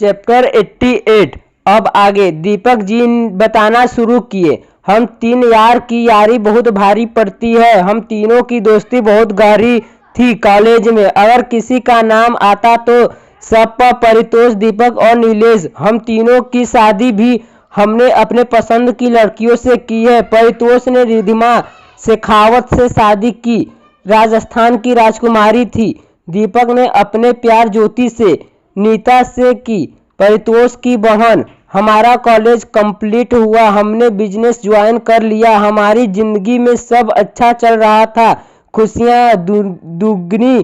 Chapter 88। अब आगे दीपक जी बताना शुरू किए। हम तीन यार की यारी बहुत भारी पड़ती है। हम तीनों की दोस्ती बहुत गहरी थी। कॉलेज में अगर किसी का नाम आता तो सब पर परितोष दीपक और नीलेश। हम तीनों की शादी भी हमने अपने पसंद की लड़कियों से की है। परितोष ने रिधिमा शेखावत से शादी की, राजस्थान की राजकुमारी थी। दीपक ने अपने प्यार ज्योति से, नीता से की, परितोष की बहन। हमारा कॉलेज कंप्लीट हुआ, हमने बिजनेस ज्वाइन कर लिया। हमारी जिंदगी में सब अच्छा चल रहा था। खुशियां दुगनी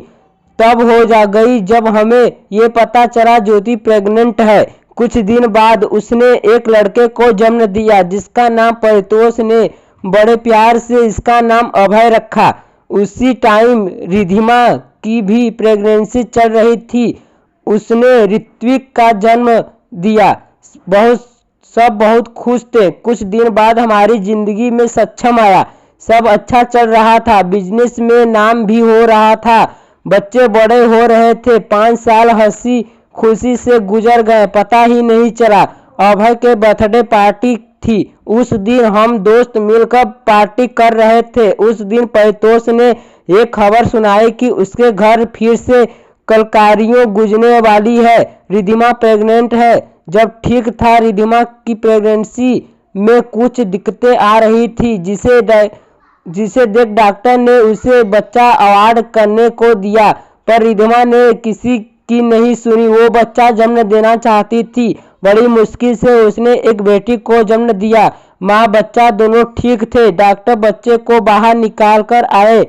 तब हो जा गई जब हमें ये पता चला ज्योति प्रेग्नेंट है। कुछ दिन बाद उसने एक लड़के को जन्म दिया जिसका नाम परितोष ने बड़े प्यार से इसका नाम अभय रखा। उसी टाइम रिधिमा की भी प्रेगनेंसी चल रही थी। उसने ऋत्विक का जन्म दिया। सब बहुत खुश थे। कुछ दिन बाद हमारी जिंदगी में सक्षम आया। सब अच्छा चल रहा था, बिजनेस में नाम भी हो रहा था, बच्चे बड़े हो रहे थे। 5 साल हंसी खुशी से गुजर गए, पता ही नहीं चला। अभय के बर्थडे पार्टी थी। उस दिन हम दोस्त मिलकर पार्टी कर रहे थे। उस दिन परितोष ने एक खबर सुनाई कि उसके घर फिर से कलकारियों गुजरने वाली है। रिधिमा प्रेग्नेंट है। जब ठीक था, रिधिमा की प्रेगनेंसी में कुछ दिक्कतें आ रही थी, जिसे देख डॉक्टर ने उसे बच्चा अवॉइड करने को दिया, पर रिधिमा ने किसी की नहीं सुनी। वो बच्चा जन्म देना चाहती थी। बड़ी मुश्किल से उसने एक बेटी को जन्म दिया। माँ बच्चा दोनों ठीक थे। डॉक्टर बच्चे को बाहर निकाल कर आए।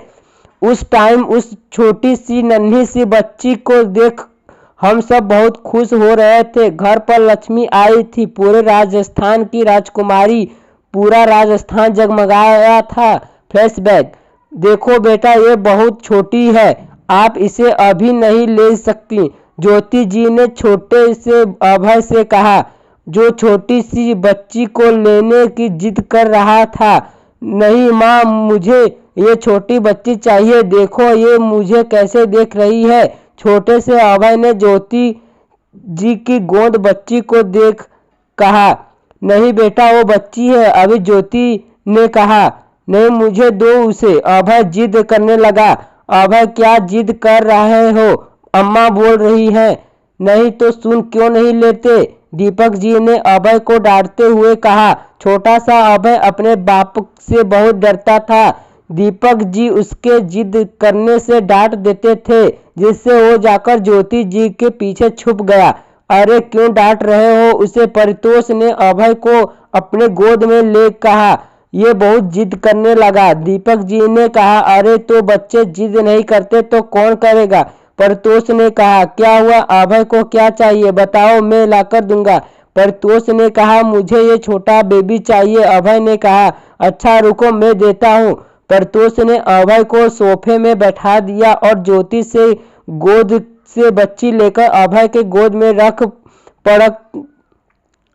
उस टाइम उस छोटी सी नन्ही सी बच्ची को देख हम सब बहुत खुश हो रहे थे। घर पर लक्ष्मी आई थी, पूरे राजस्थान की राजकुमारी। पूरा राजस्थान जगमगाया था। फ्लैशबैक। देखो बेटा, ये बहुत छोटी है, आप इसे अभी नहीं ले सकती, ज्योति जी ने छोटे से अभय से कहा, जो छोटी सी बच्ची को लेने की जिद कर रहा था। नहीं माँ, मुझे ये छोटी बच्ची चाहिए। देखो ये मुझे कैसे देख रही है। छोटे से अभय ने ज्योति जी की गोद बच्ची को देख कहा, नहीं बेटा, वो बच्ची है। अभी ज्योति ने कहा, नहीं मुझे दो उसे। अभय जिद करने लगा। अभय क्या जिद कर रहे हो, अम्मा बोल रही है। नहीं तो सुन, क्यों नहीं लेते, दीपक जी ने अभय को डांटते हुए कहा। छोटा सा अभय अपने बाप से बहुत डरता था। दीपक जी उसके जिद करने से डांट देते थे, जिससे वो जाकर ज्योति जी के पीछे छुप गया। अरे क्यों डांट रहे हो उसे, परितोष ने अभय को अपने गोद में ले कहा। ये बहुत जिद करने लगा। दीपक जी ने कहा, अरे तो बच्चे जिद नहीं करते तो कौन करेगा। परितोष ने कहा, क्या हुआ, अभय को क्या चाहिए बताओ, मैं लाकर दूंगा। परितोष ने कहा, मुझे ये छोटा बेबी चाहिए। अभय ने कहा, अच्छा रुको मैं देता हूँ। परितोष ने अभय को सोफे में बैठा दिया और ज्योति से गोद से बच्ची लेकर अभय के गोद में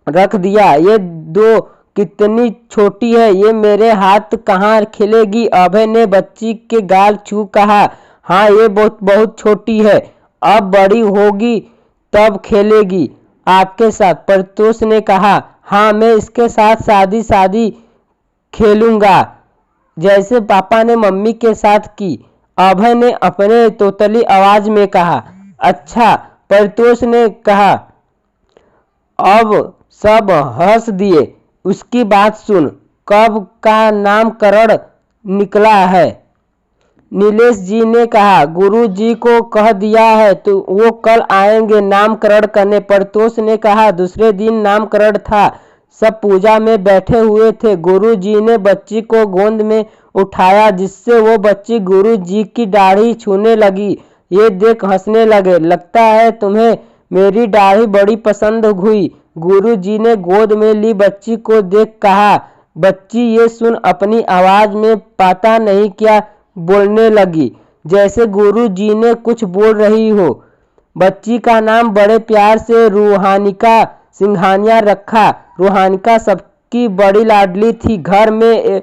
रख दिया। ये दो कितनी छोटी है, ये मेरे हाथ कहाँ खेलेगी। अभय ने बच्ची के गाल छू कहा, हाँ ये बहुत छोटी है, अब बड़ी होगी तब खेलेगी आपके साथ। परितोष ने कहा, हाँ मैं इसके साथ शादी खेलूंगा, जैसे पापा ने मम्मी के साथ की। अभय ने अपने तोतली आवाज में कहा। अच्छा, परितोष ने कहा। अब सब हंस दिए। उसकी बात सुन, कब का नामकरण निकला है। नीलेश जी ने कहा, गुरु जी को कह दिया है तो वो कल आएंगे नामकरण करने। परितोष ने कहा, दूसरे दिन नामकरण था, सब पूजा में बैठे हुए थे। गुरु जी ने बच्ची को गोद में उठाया, जिससे वो बच्ची गुरु जी की दाढ़ी छूने लगी। ये देख हंसने लगे। लगता है तुम्हें मेरी दाढ़ी बड़ी पसंद हुई। गुरु जी ने गोद में ली बच्ची को देख कहा। बच्ची ये सुन अपनी आवाज में पता नहीं क्या बोलने लगी, जैसे गुरु जी ने कुछ बोल रही हो। बच्ची का नाम बड़े प्यार से रूहानिका सिंघानिया रखा। रूहानिका सबकी बड़ी लाडली थी। घर में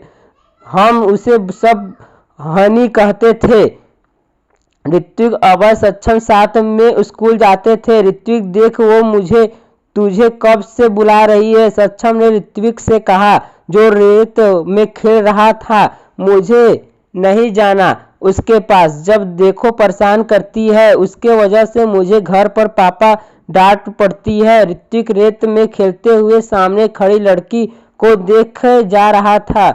हम उसे सब हनी कहते थे। ऋत्विक अभय सक्षम साथ में स्कूल जाते थे। ऋत्विक देख वो मुझे तुझे कब से बुला रही है। सक्षम ने ऋत्विक से कहा जो रेत में खेल रहा था। मुझे नहीं जाना उसके पास, जब देखो परेशान करती है, उसके वजह से मुझे घर पर पापा डांट पड़ती है। ऋत्विक रेत में खेलते हुए सामने खड़ी लड़की को देख जा रहा था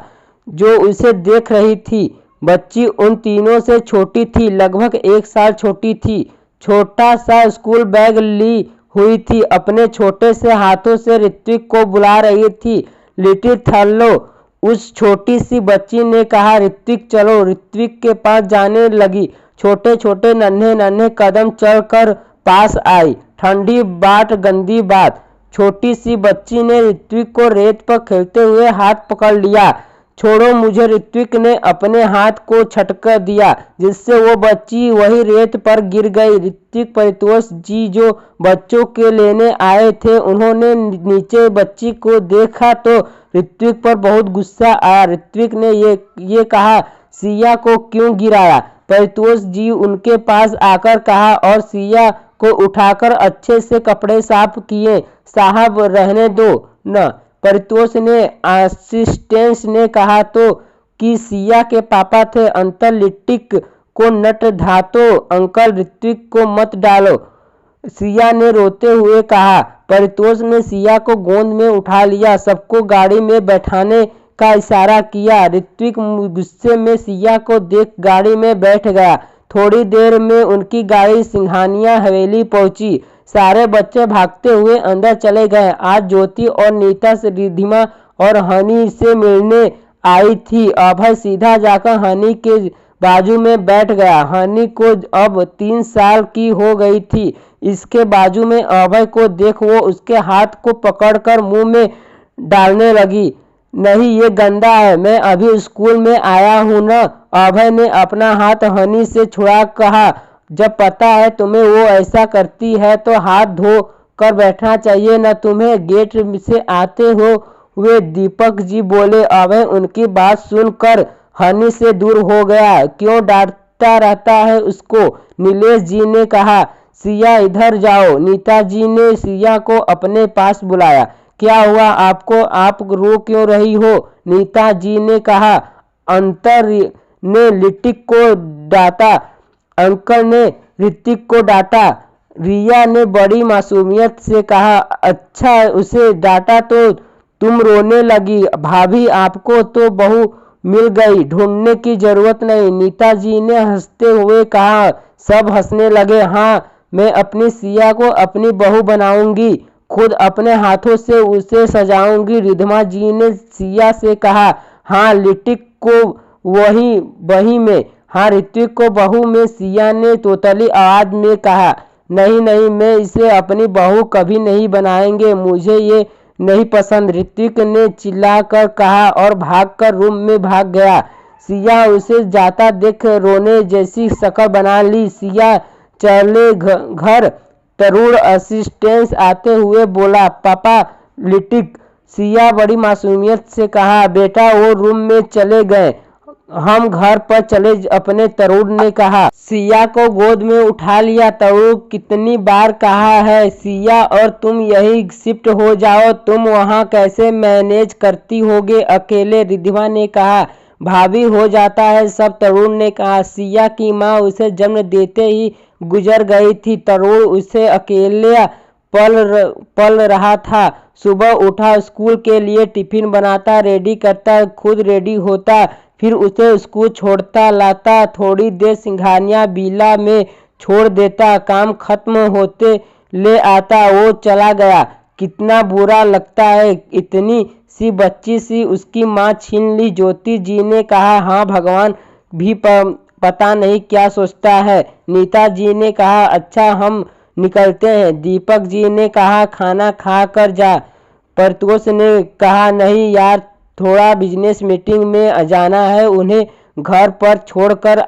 जो उसे देख रही थी। बच्ची उन तीनों से छोटी थी, लगभग 1 साल छोटी थी। छोटा सा स्कूल बैग ली हुई थी, अपने छोटे से हाथों से ऋत्विक को बुला रही थी। लिटिल थर्लो, उस छोटी सी बच्ची ने कहा, ऋत्विक चलो। ऋत्विक के पास जाने लगी, छोटे छोटे नन्हे नन्हे कदम चल कर पास आई। ठंडी बात गंदी बात। छोटी सी बच्ची ने ऋत्विक को रेत पर खेलते हुए हाथ पकड़ लिया। छोड़ो मुझे, ऋत्विक ने अपने हाथ को झटका दिया जिससे वो बच्ची वही रेत पर गिर गई। ऋत्विक परितोष जी जो बच्चों के लेने आए थे, उन्होंने नीचे बच्ची को देखा तो ऋत्विक पर बहुत गुस्सा आया। ऋत्विक ने ये कहा, सिया को क्यों गिराया? परितोष जी उनके पास आकर कहा और सिया को उठाकर अच्छे से कपड़े साफ किए। साहब रहने दो न, परितोष ने असिस्टेंट ने कहा तो कि सिया के पापा थे। अंकल लिटिक को नट धातो, अंकल ऋत्विक को मत डालो, सिया ने रोते हुए कहा। परितोष ने सिया को गोद में उठा लिया, सबको गाड़ी में बैठाने का इशारा किया। ऋत्विक गुस्से में सिया को देख गाड़ी में बैठ गया। थोड़ी देर में उनकी गाड़ी सिंघानिया हवेली पहुंची। सारे बच्चे भागते हुए अंदर चले गए। आज ज्योति और नीता से रिद्धिमा और हनी से मिलने आई थी। अभय सीधा जाकर हनी के बाजू में बैठ गया। हनी को अब 3 साल की हो गई थी। इसके बाजू में अभय को देख वो उसके हाथ को पकड़कर मुंह में डालने लगी। नहीं, ये गंदा है, मैं अभी स्कूल में आया हूँ न। अभय ने अपना हाथ हनी से छुड़ा कहा, जब पता है तुम्हें वो ऐसा करती है तो हाथ धो कर बैठना चाहिए न तुम्हें। गेट से आते हुए दीपक जी बोले। अभय उनकी बात सुनकर हनी से दूर हो गया। क्यों डांटता रहता है उसको? नीलेश जी ने कहा। सिया इधर जाओ। नीता जी ने सिया को अपने पास बुलाया। क्या हुआ आपको, आप रो क्यों रही हो? नीता जी ने कहा। अंतर ने लिटिक को डांटा, अंकल ने ऋतिक को डांटा। रिया ने बड़ी मासूमियत से कहा, अच्छा उसे डांटा तो तुम रोने लगी। भाभी आपको तो बहू मिल गई, ढूंढने की जरूरत नहीं। नीता जी ने हंसते हुए कहा। सब हंसने लगे। हाँ, मैं अपनी सिया को अपनी बहू बनाऊंगी, खुद अपने हाथों से उसे सजाऊंगी। रिद्धिमा जी ने सिया से कहा। हाँ, लिटिक को वही में, हाँ ऋत्विक को बहू में, सिया ने तोतली आवाज में कहा। नहीं नहीं, मैं इसे अपनी बहू कभी नहीं बनाएंगे, मुझे ये नहीं पसंद, ऋत्विक ने चिल्लाकर कहा और भागकर रूम में भाग गया। सिया उसे जाता देख रोने जैसी शक्ल बना ली। सिया चले घर। तरुण असिस्टेंट आते हुए बोला, पापा लिटिक। सिया बड़ी मासूमियत से कहा, बेटा वो रूम में चले गए, हम घर पर चले अपने। तरुण ने कहा। सिया को गोद में उठा लिया। तरुण कितनी बार कहा है सिया और तुम यही शिफ्ट हो जाओ, तुम वहाँ कैसे मैनेज करती होगे अकेले? रिद्धिमा ने कहा। भाभी हो जाता है सब, तरुण ने कहा। सिया की माँ उसे जन्म देते ही गुजर गई थी। तरुण उसे अकेले पल रहा था। सुबह उठा, स्कूल के लिए टिफिन बनाता, रेडी करता, खुद रेडी होता, फिर उसे स्कूल छोड़ता लाता, थोड़ी देर सिंघानिया बीला में छोड़ देता, काम खत्म होते ले आता, वो चला गया। कितना बुरा लगता है, इतनी सी बच्ची सी उसकी माँ छीन ली। ज्योति जी ने कहा। हाँ, भगवान भी पता नहीं क्या सोचता है। नीता जी ने कहा। अच्छा हम निकलते हैं। दीपक जी ने कहा, खाना खा कर जा। परितोष ने कहा, नहीं यार, थोड़ा बिजनेस मीटिंग में जाना है, उन्हें घर पर छोड़कर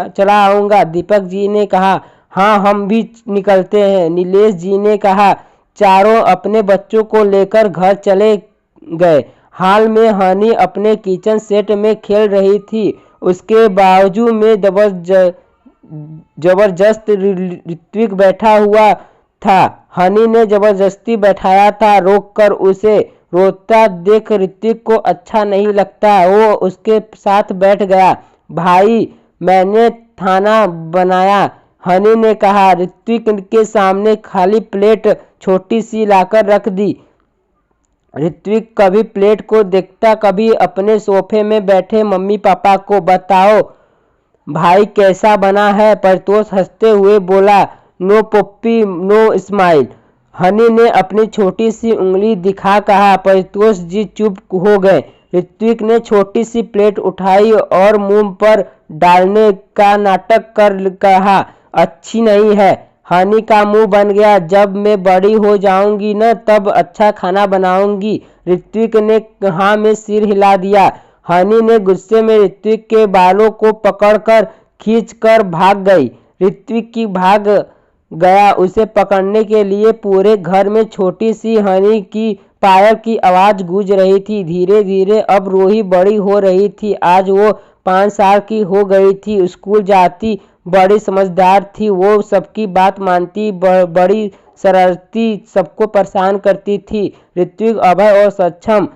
चला आऊँगा। दीपक जी ने कहा। हाँ, हम भी निकलते हैं। नीलेश जी ने कहा। चारों अपने बच्चों को लेकर घर चले गए। हाल में हनी अपने किचन सेट में खेल रही थी। उसके बाजू में जबरदस्त ऋत्विक बैठा हुआ था। हनी ने जबरदस्ती बैठाया था, रोककर उसे रोता देख ऋत्विक को अच्छा नहीं लगता। वो उसके साथ बैठ गया। भाई मैंने खाना बनाया, हनी ने कहा। ऋत्विक के सामने खाली प्लेट छोटी सी लाकर रख दी। ऋत्विक कभी प्लेट को देखता, कभी अपने सोफे में बैठे मम्मी पापा को। बताओ भाई कैसा बना है? परितोष हंसते हुए बोला। नो पप्पी नो स्माइल, हनी ने अपनी छोटी सी उंगली दिखा कहा। परितोष जी चुप हो गए। ऋत्विक ने छोटी सी प्लेट उठाई और मुंह पर डालने का नाटक कर कहा, अच्छी नहीं है। हनी का मुंह बन गया। जब मैं बड़ी हो जाऊंगी न तब अच्छा खाना बनाऊंगी। ऋत्विक ने हाँ में सिर हिला दिया। हनी ने गुस्से में ऋत्विक के बालों को पकड़कर खींचकर भाग गई। ऋत्विक की भाग गया। उसे पकड़ने के लिए पूरे घर में छोटी सी हनी की पायल की आवाज गूंज रही थी। धीरे धीरे अब रूही बड़ी हो रही थी। आज वो 5 साल की हो गई थी। स्कूल जाती, बड़ी समझदार थी। वो सबकी बात मानती, बड़ी शरारती, सबको परेशान करती थी। ऋत्विक, अभय और सक्षम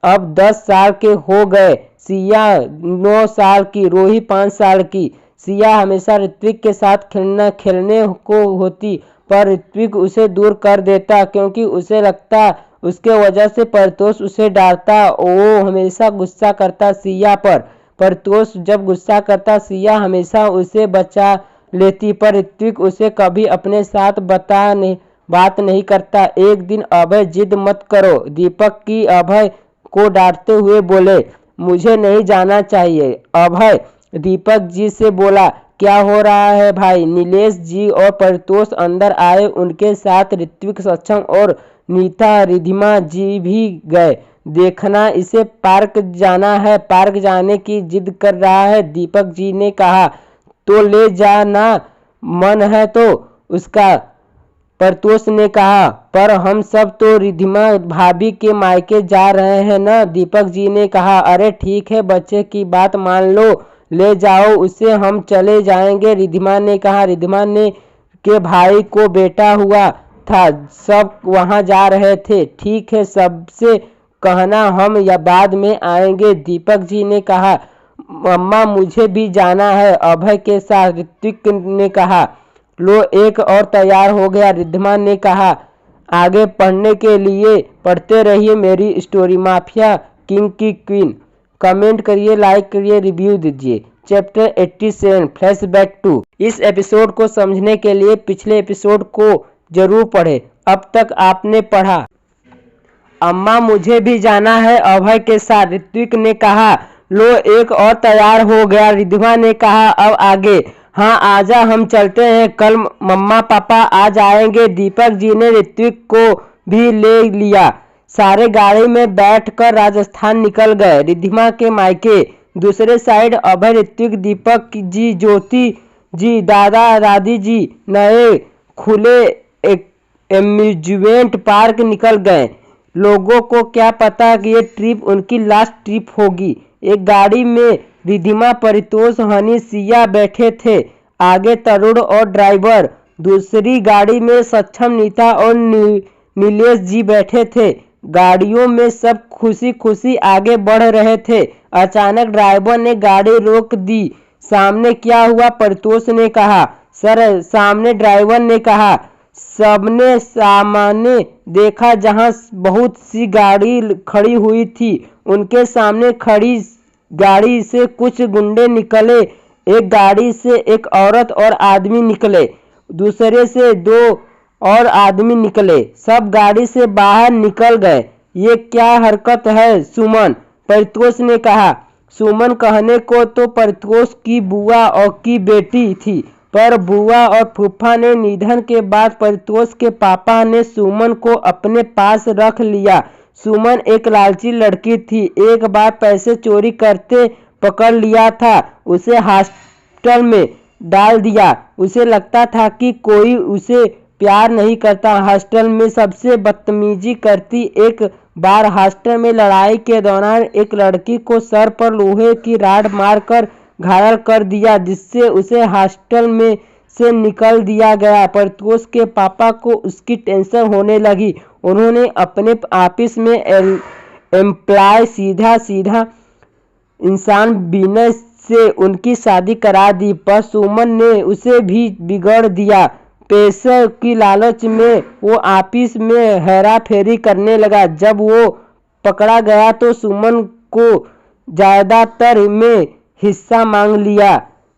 अब 10 साल के हो गए। सिया 9 साल की, रूही 5 साल की। सिया हमेशा ऋत्विक के साथ खेलने को होती, पर ऋत्विक उसे दूर कर देता क्योंकि उसे लगता उसके वजह से परितोष उसे डांटता। वो हमेशा गुस्सा करता सिया पर। परितोष जब गुस्सा करता, सिया हमेशा उसे बचा लेती, पर ऋत्विक उसे कभी अपने साथ बात नहीं करता। एक दिन अभय, जिद मत करो, दीपक की अभय को डांटते हुए बोले। मुझे नहीं जाना चाहिए, अभय दीपक जी से बोला। क्या हो रहा है भाई? नीलेश जी और परितोष अंदर आए। उनके साथ ऋत्विक, सक्षम और नीता, रिधिमा जी भी गए। देखना, इसे पार्क जाना है। पार्क जाने की जिद कर रहा है, दीपक जी ने कहा। तो ले जाना, मन है तो उसका, परितोष ने कहा। पर हम सब तो रिधिमा भाभी के मायके जा रहे हैं ना, दीपक जी ने कहा। अरे ठीक है, बच्चे की बात मान लो, ले जाओ उसे, हम चले जाएंगे, रिधिमा ने कहा। रिधिमा ने के भाई को बेटा हुआ था, सब वहां जा रहे थे। ठीक है, सबसे कहना हम या बाद में आएंगे, दीपक जी ने कहा। मम्मा मुझे भी जाना है अभय के साथ, ऋत्विक ने कहा। लो एक और तैयार हो गया, रिधिमा ने कहा। आगे पढ़ने के लिए पढ़ते रहिए मेरी स्टोरी माफिया किंग की क्वीन। कमेंट करिए, लाइक करिए, रिव्यू दीजिए। Chapter 87 flashback 2। इस एपिसोड को समझने के लिए पिछले एपिसोड को जरूर पढ़े। अब तक आपने पढ़ा। अम्मा मुझे भी जाना है अभय के साथ, ऋत्विक ने कहा। लो एक और तैयार हो गया, रिधिमा ने कहा। अब आगे। हाँ आजा, हम चलते हैं, कल मम्मा पापा आ जाएंगे, दीपक जी ने ऋत्विक को भी ले लिया। सारे गाड़ी में बैठकर राजस्थान निकल गए, रिधिमा के मायके। दूसरे साइड अभय, ऋत्विक, दीपक जी, ज्योति जी, दादा दादी जी नए खुले एम्यूजमेंट पार्क निकल गए। लोगों को क्या पता कि ये ट्रिप उनकी लास्ट ट्रिप होगी। एक गाड़ी में रिधिमा, परितोष, हनी, सिया बैठे थे। आगे तरुण और ड्राइवर। दूसरी गाड़ी में सक्षम, नीता और नीलेश जी बैठे थे। गाड़ियों में सब खुशी खुशी आगे बढ़ रहे थे। अचानक ड्राइवर ने गाड़ी रोक दी। सामने क्या हुआ? परितोष ने कहा। सर सामने, ड्राइवर ने कहा। सबने सामने देखा जहां बहुत सी गाड़ी खड़ी हुई थी। उनके सामने खड़ी गाड़ी से कुछ गुंडे निकले। एक गाड़ी से एक औरत और आदमी निकले, दूसरे से 2 और आदमी निकले। सब गाड़ी से बाहर निकल गए। ये क्या हरकत है सुमन? परितोष ने कहा। सुमन कहने को तो परितोष की बुआ और की बेटी थी, पर बुआ और फूफा ने निधन के बाद परितोष के पापा ने सुमन को अपने पास रख लिया। सुमन एक लालची लड़की थी। एक बार पैसे चोरी करते पकड़ लिया था, उसे हॉस्टल में डाल दिया। उसे लगता था कि कोई उसे प्यार नहीं करता। हॉस्टल में सबसे बदतमीजी करती। एक बार हॉस्टल में लड़ाई के दौरान एक लड़की को सर पर लोहे की राड मारकर घायल कर दिया, जिससे उसे हॉस्टल में से निकल दिया गया। प्रत्युष के पापा को उसकी टेंशन होने लगी। उन्होंने अपने ऑफिस में एम्प्लॉय सीधा इंसान विनय से उनकी शादी करा दी, पर सुमन ने उसे भी बिगड़ दिया। पैसे की लालच में वो ऑफिस में हेरा फेरी करने लगा। जब वो पकड़ा गया तो सुमन को ज्यादातर में हिस्सा मांग लिया।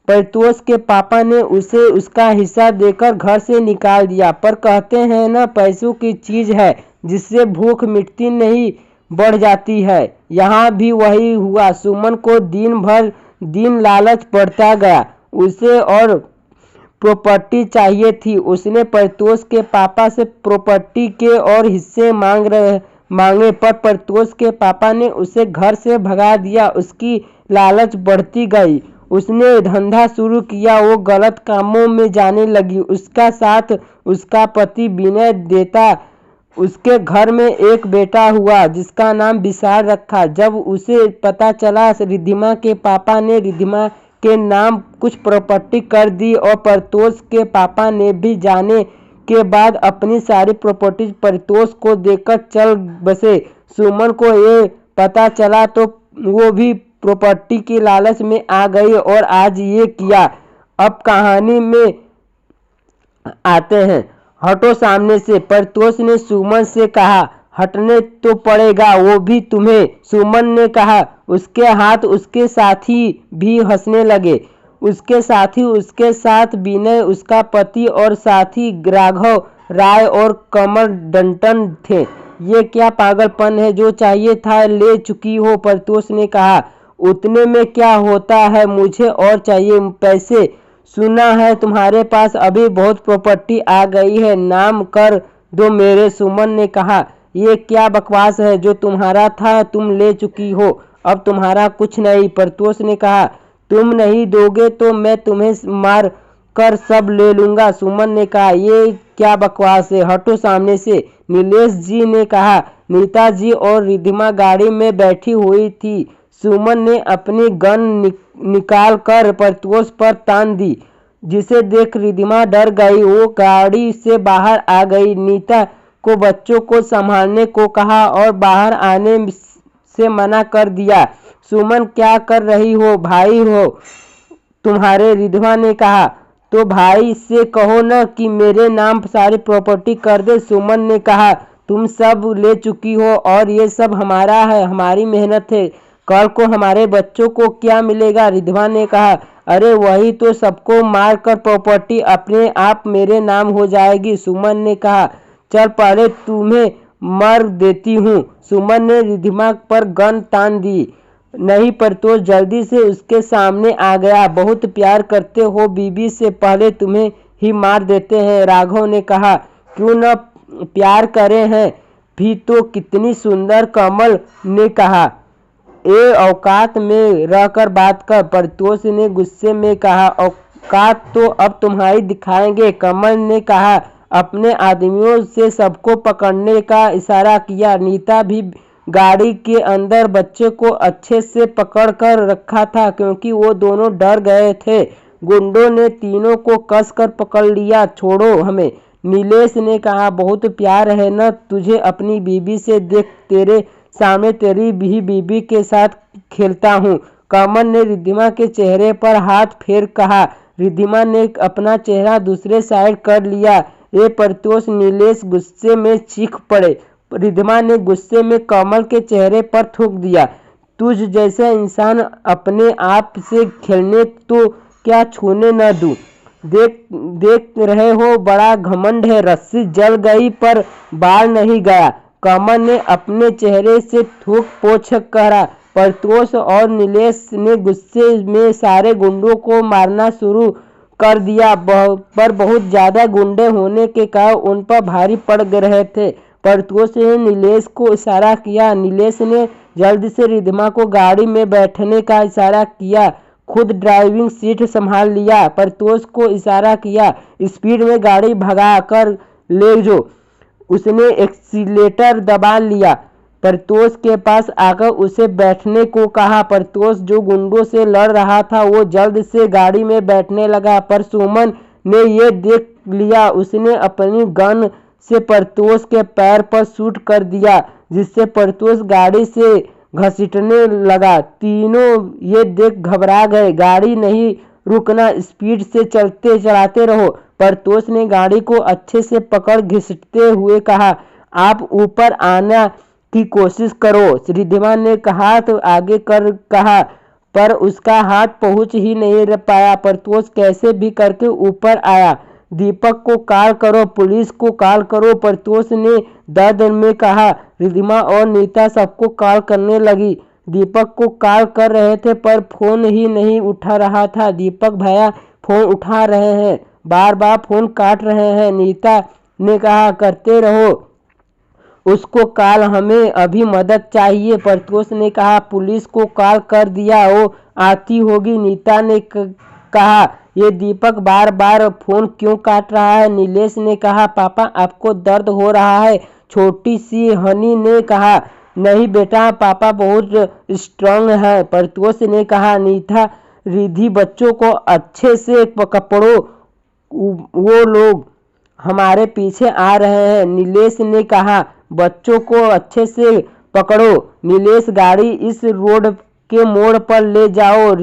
प्रत्युष के पापा ने उसे उसका हिस्सा देकर घर से निकाल दिया, पर कहते हैं ना, पैसों की चीज है, जिससे भूख मिटती नहीं बढ़ जाती है। यहाँ भी वही हुआ। सुमन को दिन भर दिन लालच बढ़ता गया। उसे और प्रॉपर्टी चाहिए थी। उसने प्रत्युष के पापा से प्रॉपर्टी के और हिस्से मांगे, पर प्रत्युष के पापा ने उसे घर से भगा दिया। उसकी लालच बढ़ती गई। उसने धंधा शुरू किया। वो गलत कामों में जाने लगी। उसका साथ उसका पति विनय देता। उसके घर में एक बेटा हुआ, जिसका नाम विशाल रखा। जब उसे पता चला रिद्धिमा के पापा ने रिद्धिमा के नाम कुछ प्रॉपर्टी कर दी और प्रत्युष के पापा ने भी जाने के बाद अपनी सारी प्रॉपर्टी प्रत्युष को देकर चल बसे। सुमन को ये पता चला तो वो भी प्रॉपर्टी की लालच में आ गई और आज ये किया। अब कहानी में आते हैं। हटो सामने से, प्रत्युष ने सुमन से कहा। हटने तो पड़ेगा, वो भी तुम्हें, सुमन ने कहा। उसके हाथ उसके साथी भी हंसने लगे। उसके साथी उसके साथ विनय, उसका पति और साथी राघव राय और कमल डंटन थे। ये क्या पागलपन है, जो चाहिए था ले चुकी हो, प्रत्युष ने कहा। उतने में क्या होता है, मुझे और चाहिए पैसे। सुना है तुम्हारे पास अभी बहुत प्रॉपर्टी आ गई है, नाम कर दो मेरे, सुमन ने कहा। ये क्या बकवास है, जो तुम्हारा था तुम ले चुकी हो, अब तुम्हारा कुछ नहीं, प्रत्युष ने कहा। तुम नहीं दोगे तो मैं तुम्हें मार कर सब ले लूंगा, सुमन ने कहा। ये क्या बकवास है, हटो सामने से, नीलेश जी ने कहा। नीता जी और रिद्धिमा गाड़ी में बैठी हुई थी। सुमन ने अपनी गन निकाल कर प्रत्युष पर तान दी, जिसे देख रिद्धिमा डर गई। वो गाड़ी से बाहर आ गई। नीता को बच्चों को संभालने को कहा और बाहर आने से मना कर दिया। सुमन, क्या कर रही हो, भाई हो तुम्हारे, रिद्धिमा ने कहा। तो भाई से कहो न कि मेरे नाम सारी प्रॉपर्टी कर दे, सुमन ने कहा। तुम सब ले चुकी हो और ये सब हमारा है, हमारी मेहनत है, कल को हमारे बच्चों को क्या मिलेगा, रिद्धिमा ने कहा। अरे वही तो, सबको मार कर प्रॉपर्टी अपने आप मेरे नाम हो जाएगी, सुमन ने कहा। चल पहले तुम्हें मर देती हूँ, सुमन ने रिद्धिमा पर गन तान दी। नहीं, प्रत्युष जल्दी से उसके सामने आ गया। बहुत प्यार करते हो बीबी से, पहले तुम्हें ही मार देते हैं, राघव ने कहा। क्यों न प्यार करे हैं भी तो, कितनी सुंदर, कमल ने कहा। ए औकात में रहकर बात कर, प्रत्युष ने गुस्से में कहा। औकात तो अब तुम्हारी दिखाएंगे, कमल ने कहा। अपने आदमियों से सबको पकड़ने का इशारा किया। नीता भी गाड़ी के अंदर बच्चे को अच्छे से पकड़ कर रखा था, क्योंकि वो दोनों डर गए थे। गुंडों ने तीनों को कसकर पकड़ लिया। छोड़ो हमें, नीलेश ने कहा। बहुत प्यार है न तुझे अपनी बीबी से, देख तेरे सामने तेरी भी बीबी के साथ खेलता हूँ, कमल ने रिद्धिमा के चेहरे पर हाथ फेर कहा। रिद्धिमा ने अपना चेहरा दूसरे साइड कर लिया। ये प्रत्युष, नीलेश गुस्से में चीख पड़े। रिद्धिमा ने गुस्से में कमल के चेहरे पर थूक दिया। तुझ जैसा इंसान अपने आप से खेलने तो क्या छूने न दूं। देख रहे हो, बड़ा घमंड है, रस्सी जल गई पर बाल नहीं गया, कमल ने अपने चेहरे से थूक पोंछ कहा। प्रत्युष और नीलेश ने गुस्से में सारे गुंडों को मारना शुरू कर दिया, पर बहुत ज्यादा गुंडे होने के कारण उन पर भारी पड़ रहे थे। प्रत्युष ने नीलेश को इशारा किया। नीलेश ने जल्दी से रिद्धिमा को गाड़ी में बैठने का इशारा किया, खुद ड्राइविंग सीट संभाल लिया। प्रत्युष को इशारा किया, स्पीड में गाड़ी भगा कर ले जो। उसने एक्सीलेटर दबा लिया। प्रतोष के पास आकर उसे बैठने को कहा। प्रतोष जो गुंडों से लड़ रहा था वो जल्द से गाड़ी में बैठने लगा, पर सुमन ने ये देख लिया। उसने अपनी गन से प्रतोष के पैर पर शूट कर दिया, जिससे प्रतोष गाड़ी से घसीटने लगा। तीनों ये देख घबरा गए। गाड़ी नहीं रुकना, स्पीड से चलाते रहो। प्रतोष ने गाड़ी को अच्छे से पकड़ घसीटते हुए कहा, आप ऊपर आना की कोशिश करो। रिद्धिमा ने हाथ आगे कर कहा, पर उसका हाथ पहुंच ही नहीं पाया। प्रतोष कैसे भी करके ऊपर आया। दीपक को कॉल करो, पुलिस को कॉल करो, प्रतोष ने दर्द में कहा। रिद्धिमा और नीता सबको कॉल करने लगी। दीपक को कॉल कर रहे थे पर फोन ही नहीं उठा रहा था। दीपक भैया फोन उठा रहे हैं, बार बार फोन काट रहे हैं। नीता ने कहा, करते रहो उसको कॉल, हमें अभी मदद चाहिए। प्रतोष ने कहा, पुलिस को कॉल कर दिया, वो आती होगी। नीता ने कहा, ये दीपक बार बार फोन क्यों काट रहा है। नीलेश ने कहा, पापा आपको दर्द हो रहा है। छोटी सी हनी ने कहा, नहीं बेटा, पापा बहुत स्ट्रांग है। प्रतोष ने कहा, नीता रिद्धि बच्चों को अच्छे से पकड़ो, वो लोग हमारे पीछे आ रहे हैं। नीलेश ने कहा, बच्चों को अच्छे से पकड़ो। नीलेश गाड़ी इस रोड के मोड़ पर ले जाओ।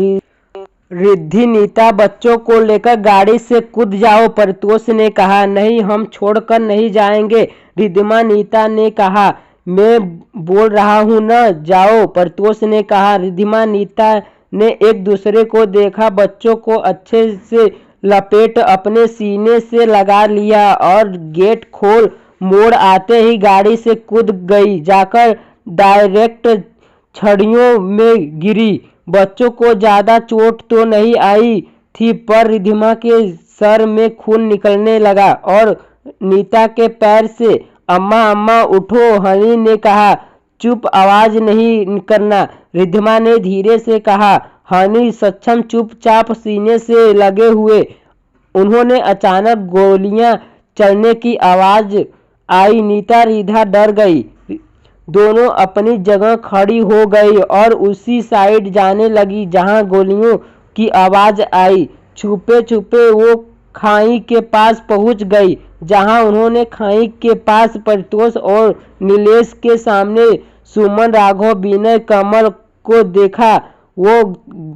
रिद्धि नीता बच्चों को लेकर गाड़ी से कूद जाओ। प्रतोष ने कहा, नहीं हम छोड़कर नहीं जाएंगे। रिद्धिमा नीता ने कहा, मैं बोल रहा हूँ न, जाओ। प्रतोष ने कहा। रिद्धिमा नीता ने एक दूसरे को देखा, बच्चों को अच्छे से लपेट अपने सीने से लगा लिया और गेट खोल मोड़ आते ही गाड़ी से कूद गई, जाकर डायरेक्ट छड़ियों में गिरी। बच्चों को ज़्यादा चोट तो नहीं आई थी, पर रिद्धिमा के सर में खून निकलने लगा और नीता के पैर से। अम्मा अम्मा उठो, हनी ने कहा। चुप, आवाज़ नहीं करना, रिद्धिमा ने धीरे से कहा। हनी सक्षम चुपचाप सीने से लगे हुए। उन्होंने अचानक गोलियां चलने की आवाज़ आई। नीता रिधा डर गई। दोनों अपनी जगह खड़ी हो गई और उसी साइड जाने लगी जहां गोलियों की आवाज़ आई। छुपे छुपे वो खाई के पास पहुंच गई, जहां उन्होंने खाई के पास प्रतोष और नीलेश के सामने सुमन, राघव, विनय, कमल को देखा। वो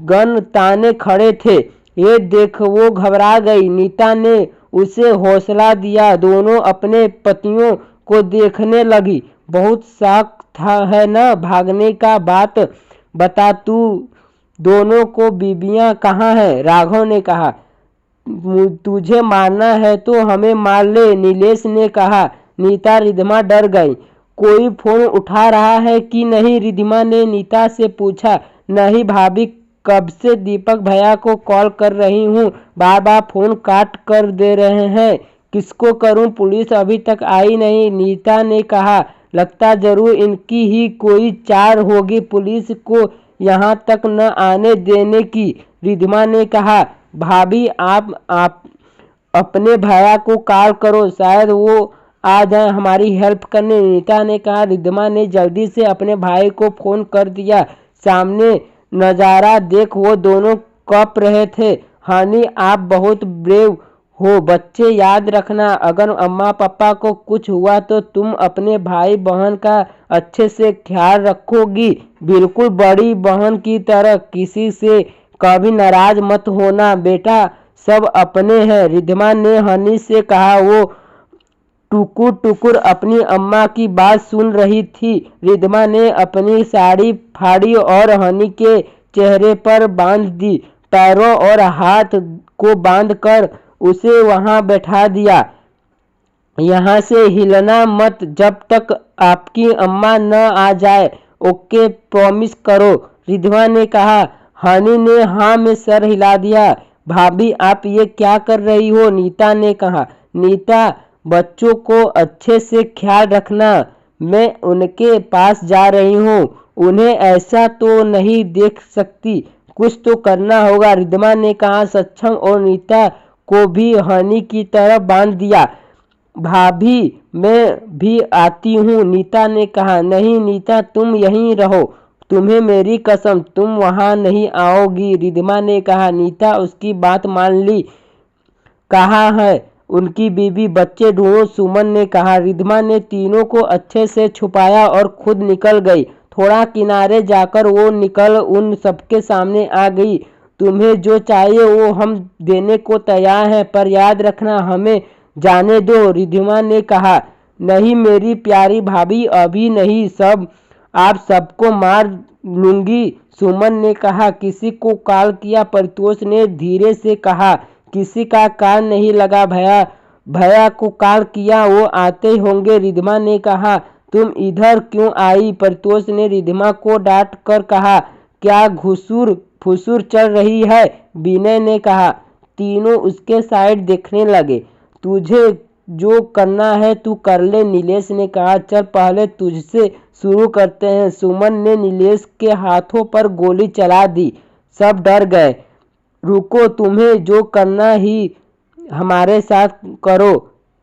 गन ताने खड़े थे। ये देख वो घबरा गई। नीता ने उसे हौसला दिया। दोनों अपने पतियों को देखने लगी। बहुत शौक था है ना भागने का, बात बता, तू दोनों को बीबियां कहाँ है। राघव ने कहा, तुझे मारना है तो हमें मार ले, नीलेश ने कहा। नीता रिद्धिमा डर गई। कोई फोन उठा रहा है कि नहीं, रिद्धिमा ने नीता से पूछा। नहीं भाभी, कब से दीपक भैया को कॉल कर रही हूँ, बार बार फोन काट कर दे रहे हैं। किसको करूँ, पुलिस अभी तक आई नहीं, नीता ने कहा। लगता जरूर इनकी ही कोई चाल होगी पुलिस को यहाँ तक न आने देने की, रिद्धिमा ने कहा। भाभी आप अपने भैया को कॉल करो, शायद वो आ जाए हमारी हेल्प करने, नीता ने कहा। रिद्धिमा ने जल्दी से अपने भाई को फोन कर दिया। सामने नज़ारा देख वो दोनों कँप रहे थे। हनी, आप बहुत ब्रेव हो बच्चे, याद रखना अगर अम्मा पापा को कुछ हुआ तो तुम अपने भाई बहन का अच्छे से ख्याल रखोगी, बिल्कुल बड़ी बहन की तरह। किसी से कभी नाराज मत होना बेटा, सब अपने हैं, रिद्धिमा ने हनी से कहा। वो टुकुर टुकुर अपनी अम्मा की बात सुन रही थी। रिद्धिमा ने अपनी साड़ी फाड़ी और हनी के चेहरे पर बांध दी। पैरों और हाथ को बांधकर उसे वहां बैठा दिया। यहाँ से हिलना मत जब तक आपकी अम्मा न आ जाए, ओके, प्रॉमिस करो, रिद्धिमा ने कहा। हनी ने हाँ में सर हिला दिया। भाभी आप ये क्या कर रही हो, नीता ने कहा। नीता, बच्चों को अच्छे से ख्याल रखना, मैं उनके पास जा रही हूँ, उन्हें ऐसा तो नहीं देख सकती, कुछ तो करना होगा, रिद्धिमा ने कहा। सक्षम और नीता को भी हनी की तरफ बांध दिया। भाभी मैं भी आती हूँ, नीता ने कहा। नहीं नीता, तुम यहीं रहो, तुम्हें मेरी कसम, तुम वहाँ नहीं आओगी, रिद्धिमा ने कहा। नीता उसकी बात मान ली। कहाँ है उनकी बीवी, बच्चे ढूंढो, सुमन ने कहा। रिद्धिमा ने तीनों को अच्छे से छुपाया और खुद निकल गई। थोड़ा किनारे जाकर वो निकल उन सबके सामने आ गई। तुम्हें जो चाहिए वो हम देने को तैयार हैं, पर याद रखना हमें जाने दो, रिद्धिमा ने कहा। नहीं मेरी प्यारी भाभी, अभी नहीं, सब आप सबको मार लूंगी, सुमन ने कहा। किसी को कॉल किया, परितोष ने धीरे से कहा। किसी का कान नहीं लगा भैया, भैया को कॉल किया, वो आते होंगे, रिद्धिमा ने कहा। तुम इधर क्यों आई, परितोष ने रिद्धिमा को डांट कर कहा। क्या घुसूर फुसूर चल रही है, विनय ने कहा। तीनों उसके साइड देखने लगे। तुझे जो करना है तू कर ले, नीलेश ने कहा। चल पहले तुझसे शुरू करते हैं, सुमन ने नीलेश के हाथों पर गोली चला दी। सब डर गए। रुको, तुम्हें जो करना ही हमारे साथ करो,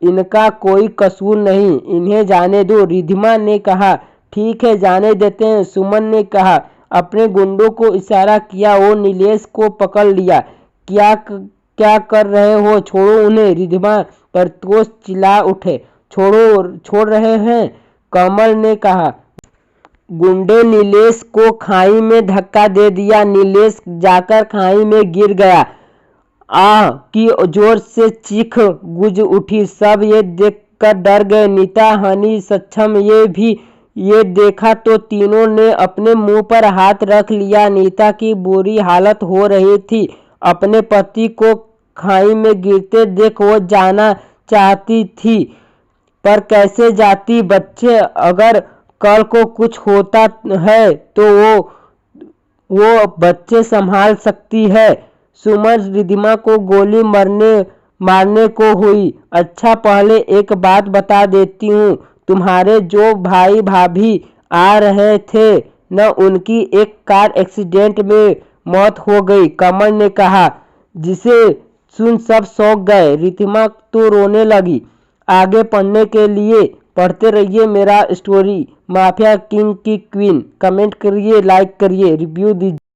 इनका कोई कसूर नहीं, इन्हें जाने दो, रिद्धिमा ने कहा। ठीक है जाने देते हैं, सुमन ने कहा। अपने गुंडों को इशारा किया, वो नीलेश को पकड़ लिया। क्या कर रहे हो, छोड़ो उन्हें, रिद्धिमा परितोष चिल्ला उठे। छोड़ रहे हैं, कमल ने कहा। गुंडे नीलेश को खाई में धक्का दे दिया, नीलेश जाकर खाई में गिर गया। आह की जोर से चीख गूंज उठी। सब ये देखकर डर गए। नीता, हनी, सक्षम ये देखा तो तीनों ने अपने मुंह पर हाथ रख लिया। नीता की बुरी हालत हो रही थी। अपने पति को खाई में गिरते देख वो जाना चाहती थी, पर कैसे जाती। बच्चे, अगर कल को कुछ होता है तो वो बच्चे संभाल सकती है। सुमन रिद्धिमा को गोली मारने को हुई। अच्छा पहले एक बात बता देती हूँ, तुम्हारे जो भाई भाभी आ रहे थे न, उनकी एक कार एक्सीडेंट में मौत हो गई, कमल ने कहा। जिसे सुन सब चौंक गए। रिद्धिमा तो रोने लगी। आगे पढ़ने के लिए पढ़ते रहिए मेरा स्टोरी माफिया किंग की क्वीन। कमेंट करिए, लाइक करिए, रिव्यू दीजिए।